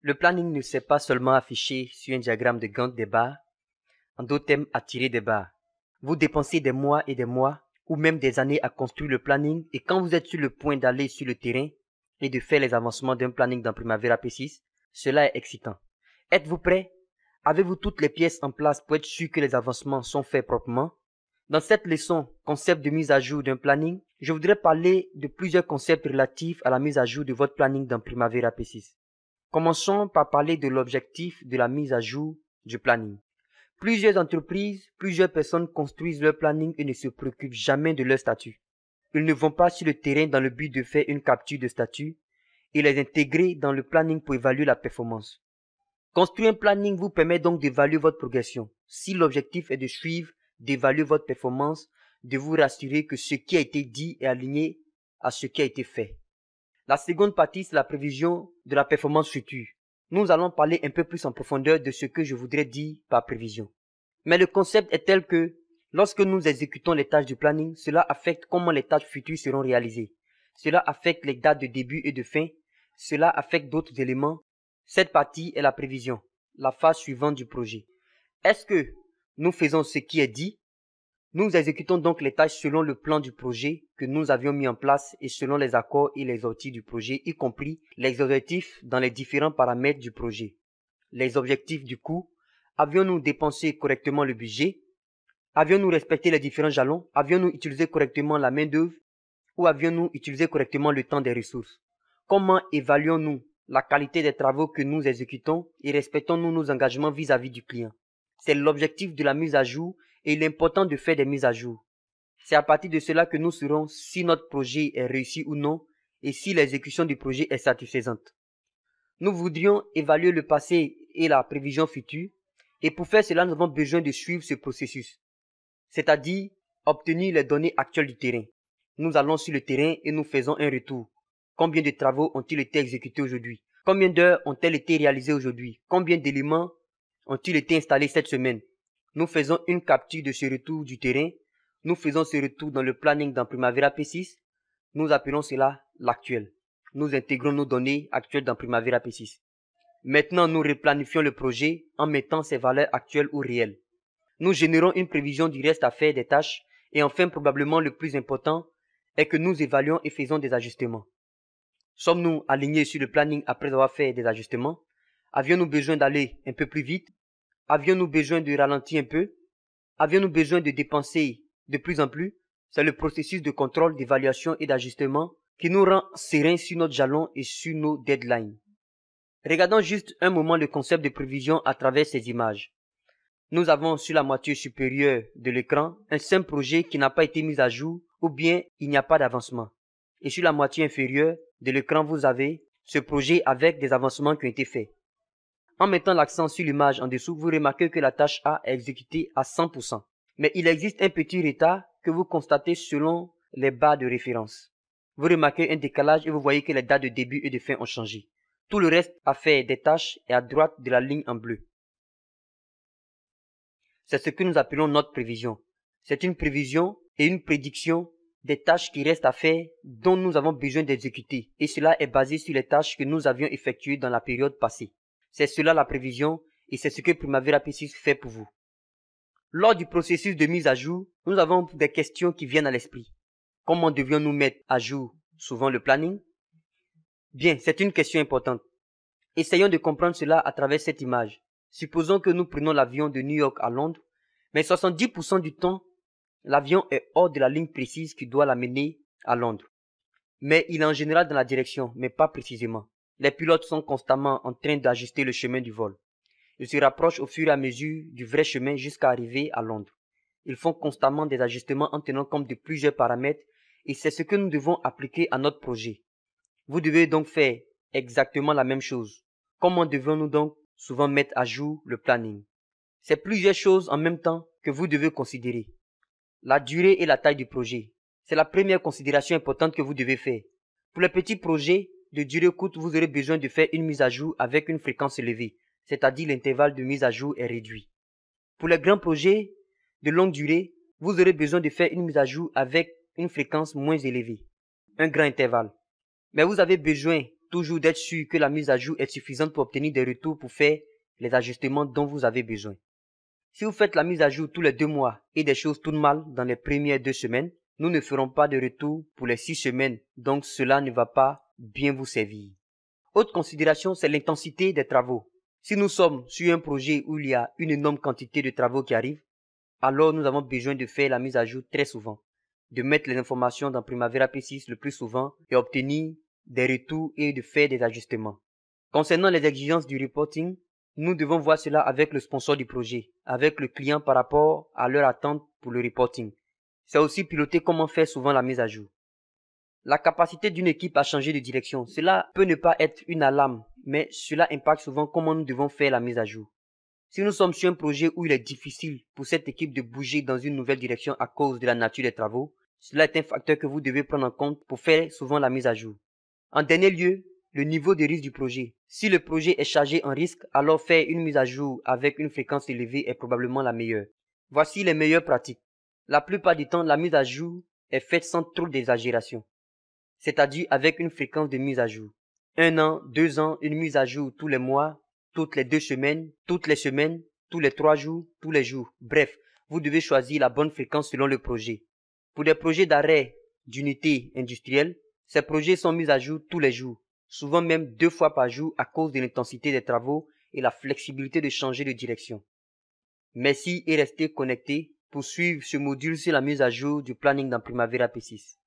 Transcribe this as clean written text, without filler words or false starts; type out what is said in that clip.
Le planning ne s'est pas seulement affiché sur un diagramme de Gantt des barres, en d'autres termes attirer des barres. Vous dépensez des mois et des mois, ou même des années à construire le planning, et quand vous êtes sur le point d'aller sur le terrain et de faire les avancements d'un planning dans Primavera P6, cela est excitant. Êtes-vous prêt? Avez-vous toutes les pièces en place pour être sûr que les avancements sont faits proprement? Dans cette leçon, concept de mise à jour d'un planning, je voudrais parler de plusieurs concepts relatifs à la mise à jour de votre planning dans Primavera P6. Commençons par parler de l'objectif de la mise à jour du planning. Plusieurs entreprises, plusieurs personnes construisent leur planning et ne se préoccupent jamais de leur statut. Ils ne vont pas sur le terrain dans le but de faire une capture de statut et les intégrer dans le planning pour évaluer la performance. Construire un planning vous permet donc d'évaluer votre progression. Si l'objectif est de suivre, d'évaluer votre performance, de vous rassurer que ce qui a été dit est aligné à ce qui a été fait. La seconde partie, c'est la prévision de la performance future. Nous allons parler un peu plus en profondeur de ce que je voudrais dire par prévision. Mais le concept est tel que, lorsque nous exécutons les tâches du planning, cela affecte comment les tâches futures seront réalisées. Cela affecte les dates de début et de fin. Cela affecte d'autres éléments. Cette partie est la prévision, la phase suivante du projet. Est-ce que nous faisons ce qui est dit? Nous exécutons donc les tâches selon le plan du projet que nous avions mis en place et selon les accords et les outils du projet, y compris les objectifs dans les différents paramètres du projet. Les objectifs du coût. Avions-nous dépensé correctement le budget? Avions-nous respecté les différents jalons? Avions-nous utilisé correctement la main-d'œuvre? Ou avions-nous utilisé correctement le temps des ressources? Comment évaluons-nous la qualité des travaux que nous exécutons et respectons-nous nos engagements vis-à-vis du client? C'est l'objectif de la mise à jour et il est important de faire des mises à jour. C'est à partir de cela que nous saurons si notre projet est réussi ou non et si l'exécution du projet est satisfaisante. Nous voudrions évaluer le passé et la prévision future et pour faire cela, nous avons besoin de suivre ce processus, c'est-à-dire obtenir les données actuelles du terrain. Nous allons sur le terrain et nous faisons un retour. Combien de travaux ont-ils été exécutés aujourd'hui? Combien d'heures ont-elles été réalisées aujourd'hui? Combien d'éléments ont-ils été installés cette semaine? Nous faisons une capture de ce retour du terrain. Nous faisons ce retour dans le planning dans Primavera P6. Nous appelons cela l'actuel. Nous intégrons nos données actuelles dans Primavera P6. Maintenant, nous replanifions le projet en mettant ses valeurs actuelles ou réelles. Nous générons une prévision du reste à faire des tâches et enfin, probablement le plus important, est que nous évaluons et faisons des ajustements. Sommes-nous alignés sur le planning après avoir fait des ajustements? Avions-nous besoin d'aller un peu plus vite? Avions-nous besoin de ralentir un peu? Avions-nous besoin de dépenser de plus en plus? C'est le processus de contrôle, d'évaluation et d'ajustement qui nous rend sereins sur notre jalon et sur nos deadlines. Regardons juste un moment le concept de prévision à travers ces images. Nous avons sur la moitié supérieure de l'écran un simple projet qui n'a pas été mis à jour ou bien il n'y a pas d'avancement. Et sur la moitié inférieure de l'écran, vous avez ce projet avec des avancements qui ont été faits. En mettant l'accent sur l'image en dessous, vous remarquez que la tâche A est exécutée à 100%. Mais il existe un petit retard que vous constatez selon les barres de référence. Vous remarquez un décalage et vous voyez que les dates de début et de fin ont changé. Tout le reste à faire des tâches est à droite de la ligne en bleu. C'est ce que nous appelons notre prévision. C'est une prévision et une prédiction des tâches qui restent à faire dont nous avons besoin d'exécuter. Et cela est basé sur les tâches que nous avions effectuées dans la période passée. C'est cela la prévision et c'est ce que Primavera P6 fait pour vous. Lors du processus de mise à jour, nous avons des questions qui viennent à l'esprit. Comment devions-nous mettre à jour souvent le planning? Bien, c'est une question importante. Essayons de comprendre cela à travers cette image. Supposons que nous prenons l'avion de New York à Londres, mais 70% du temps, l'avion est hors de la ligne précise qui doit l'amener à Londres. Mais il est en général dans la direction, mais pas précisément. Les pilotes sont constamment en train d'ajuster le chemin du vol. Ils se rapprochent au fur et à mesure du vrai chemin jusqu'à arriver à Londres. Ils font constamment des ajustements en tenant compte de plusieurs paramètres et c'est ce que nous devons appliquer à notre projet. Vous devez donc faire exactement la même chose. Comment devons-nous donc souvent mettre à jour le planning? C'est plusieurs choses en même temps que vous devez considérer. La durée et la taille du projet. C'est la première considération importante que vous devez faire. Pour les petits projets de durée courte, vous aurez besoin de faire une mise à jour avec une fréquence élevée, c'est-à-dire l'intervalle de mise à jour est réduit. Pour les grands projets de longue durée, vous aurez besoin de faire une mise à jour avec une fréquence moins élevée, un grand intervalle. Mais vous avez besoin toujours d'être sûr que la mise à jour est suffisante pour obtenir des retours pour faire les ajustements dont vous avez besoin. Si vous faites la mise à jour tous les 2 mois et des choses tournent mal dans les premières 2 semaines, nous ne ferons pas de retour pour les 6 semaines, donc cela ne va pas bien vous servir. Autre considération, c'est l'intensité des travaux. Si nous sommes sur un projet où il y a une énorme quantité de travaux qui arrivent, alors nous avons besoin de faire la mise à jour très souvent, de mettre les informations dans Primavera P6 le plus souvent et obtenir des retours et de faire des ajustements. Concernant les exigences du reporting, nous devons voir cela avec le sponsor du projet, avec le client par rapport à leur attente pour le reporting. C'est aussi piloter comment faire souvent la mise à jour. La capacité d'une équipe à changer de direction, cela peut ne pas être une alarme, mais cela impacte souvent comment nous devons faire la mise à jour. Si nous sommes sur un projet où il est difficile pour cette équipe de bouger dans une nouvelle direction à cause de la nature des travaux, cela est un facteur que vous devez prendre en compte pour faire souvent la mise à jour. En dernier lieu, le niveau de risque du projet. Si le projet est chargé en risque, alors faire une mise à jour avec une fréquence élevée est probablement la meilleure. Voici les meilleures pratiques. La plupart du temps, la mise à jour est faite sans trop d'exagération, c'est-à-dire avec une fréquence de mise à jour. 1 an, 2 ans, une mise à jour tous les mois, toutes les 2 semaines, tous les 3 jours, tous les jours. Bref, vous devez choisir la bonne fréquence selon le projet. Pour des projets d'arrêt d'unité industrielle, ces projets sont mis à jour tous les jours, souvent même 2 fois par jour à cause de l'intensité des travaux et la flexibilité de changer de direction. Merci et restez connectés pour suivre ce module sur la mise à jour du planning dans Primavera P6.